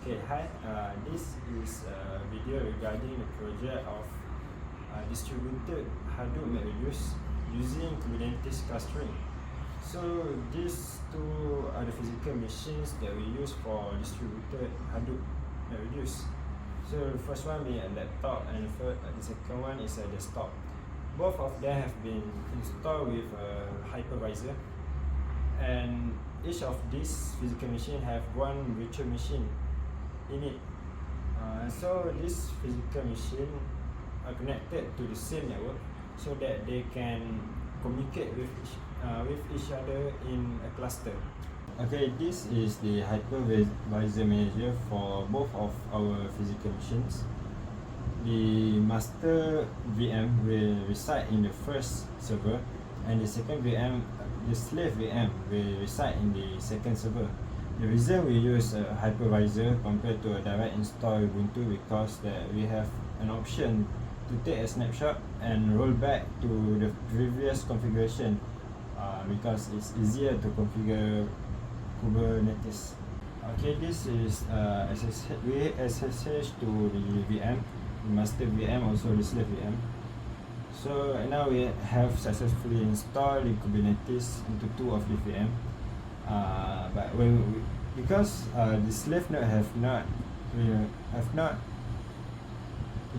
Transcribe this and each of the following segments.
Okay, hi. This is a video regarding the project of distributed Hadoop MapReduce using Kubernetes clustering. So these two are the physical machines that we use for distributed Hadoop MapReduce. So the first one being a laptop and the second one is a desktop. Both of them have been installed with a hypervisor, and each of these physical machines have one virtual machine in it. So this physical machine are connected to the same network so that they can communicate with each other in a cluster. Okay, this is the hypervisor manager for both of our physical machines. The master VM will reside in the first server, and the second VM, the slave VM, will reside in the second server. The reason we use a hypervisor compared to a direct install Ubuntu because that we have an option to take a snapshot and roll back to the previous configuration because it's easier to configure Kubernetes. Okay, this is SSH to the VM, the master VM, also the slave VM. So now we have successfully installed the Kubernetes into two of the VM. But because the slave node have not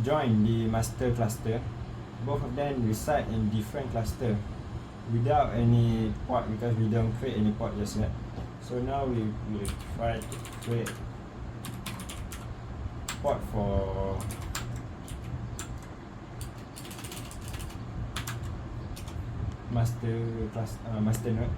joined the master cluster, both of them reside in different cluster without any port because we don't create any port just yet. So now we will try to create port for master node.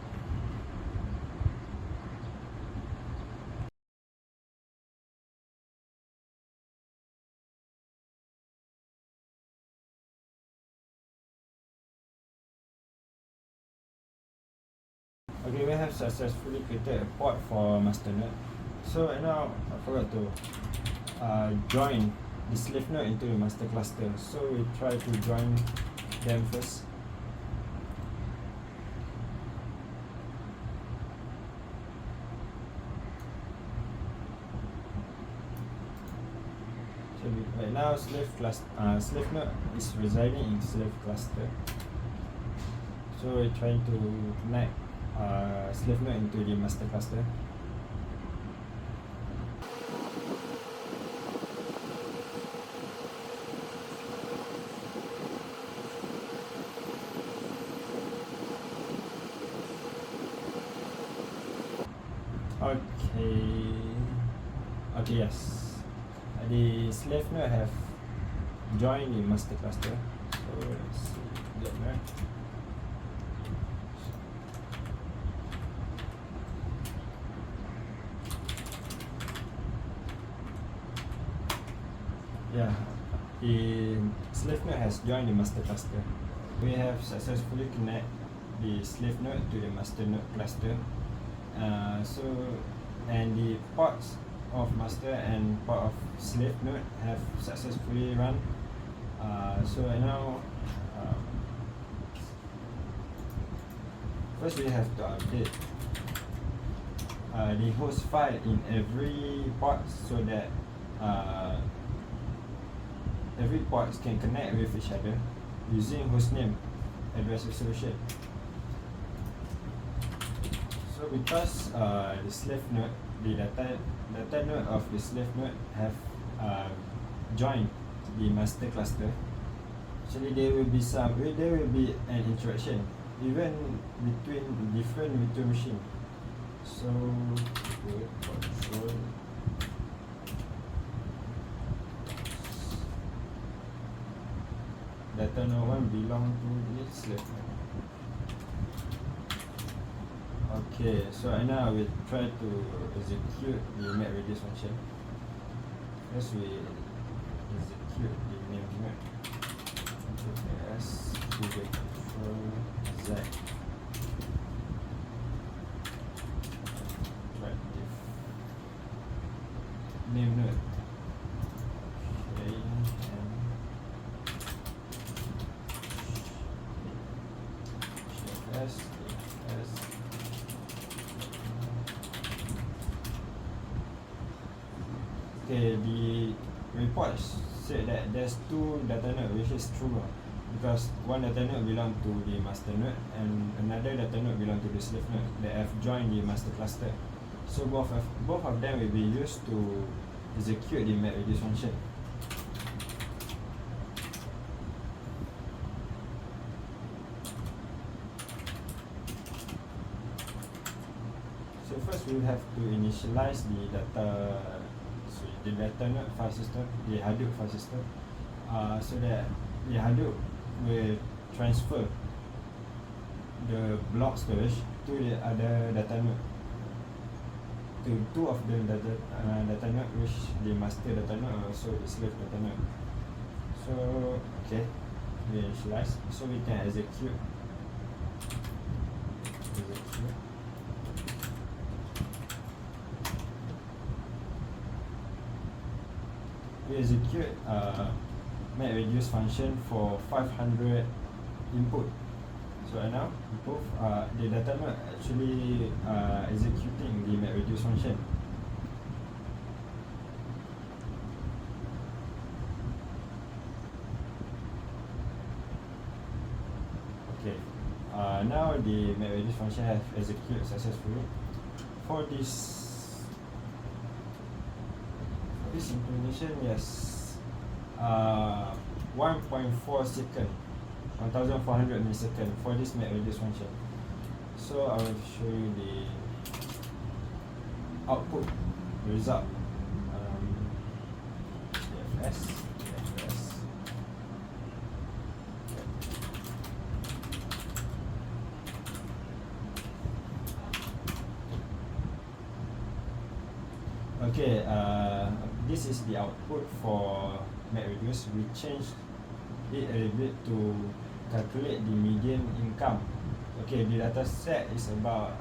Okay, we have successfully created a port for master node. So now I forgot to join the slave node into the master cluster. So we try to join them first. So right now slave node is residing in slave cluster. So we're trying to connect slave node into the master cluster. Okay, yes. The slave node have joined the master cluster. So let's see that node. Yeah, the slave node has joined the master cluster. We have successfully connect the slave node to the master node cluster. And the ports of master and port of slave node have successfully run. So right now, first we have to update the host file in every port so that every port can connect with each other using hostname address resolution. So because the slave node, the data node of the slave node have joined the master cluster, actually there will be an interaction even between different virtual machine. So control data node 1 belong to the slave node. Okay, so right now we try to execute the MapReduce function. First we execute the name map. Control S, Control Z. Right, name node. Okay, and S. Okay, the report said that there's two data node, which is true because one data node belong to the master node and another data node belong to the slave node that have joined the master cluster. So both of them will be used to execute the MapReduce function. So first we have to initialize the data node file system, the Hadoop file system, so that the Hadoop will transfer the block storage to the other data node, to two of the data node, which the master data node and also the slave data node. So okay, we initialize so we can execute. We execute MapReduce function for 500 input. So right now, both the data node actually executing the MapReduce function. Okay, now the MapReduce function has executed successfully. For this implementation, yes, 1.4 second, 1400 milliseconds for this MapReduce function. So I will show you the output result. DFS. Okay, this is the output for MapReduce. We changed it a little bit to calculate the median income. Okay, the data set is about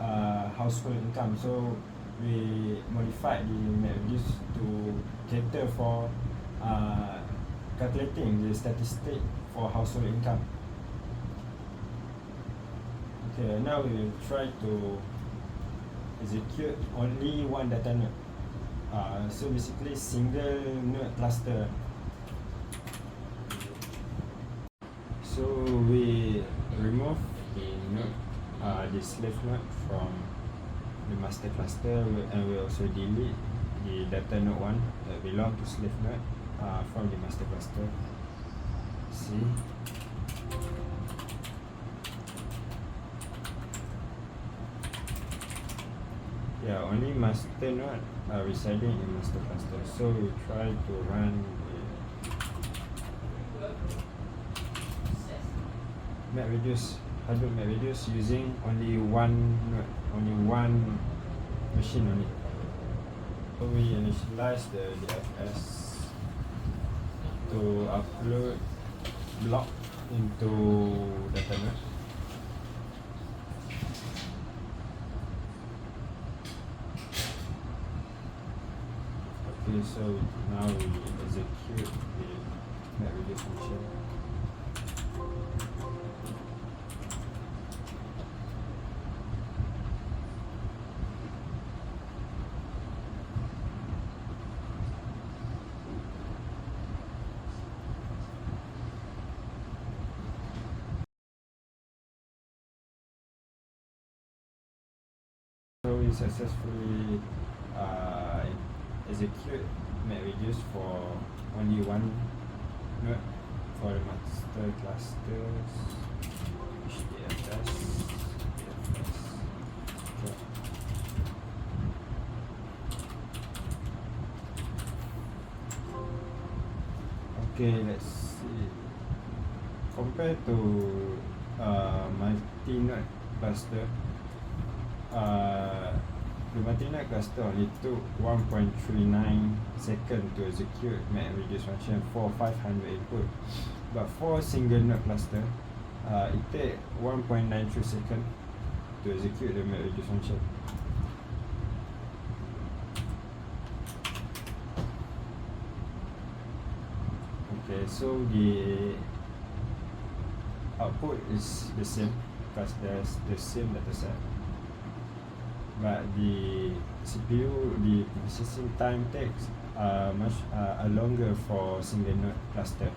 household income, so we modified the MapReduce to cater for calculating the statistic for household income. Okay, now we will try to execute only one data node. So basically single node cluster. So we remove the node, the slave node from the master cluster, and we also delete the data node one that belong to slave node from the master cluster. See. Yeah, only master node are residing in master cluster. So we try to run MapReduce, Hadoop MapReduce using only one node, only one machine only. So we initialize the DFS to upload block into data node. Okay, so now we execute the MapReduce function. So we successfully execute MapReduce for only one node for the master clusters. DFS. Okay, let's see. Compared to multi-node cluster, the multi-node cluster only took 1.39 seconds to execute MapReduce function for 500 input, but for single node cluster, it takes 1.93 seconds to execute the MapReduce function. Okay, so the output is the same because there's the same data set, but the CPU, the processing time takes much longer for single node cluster.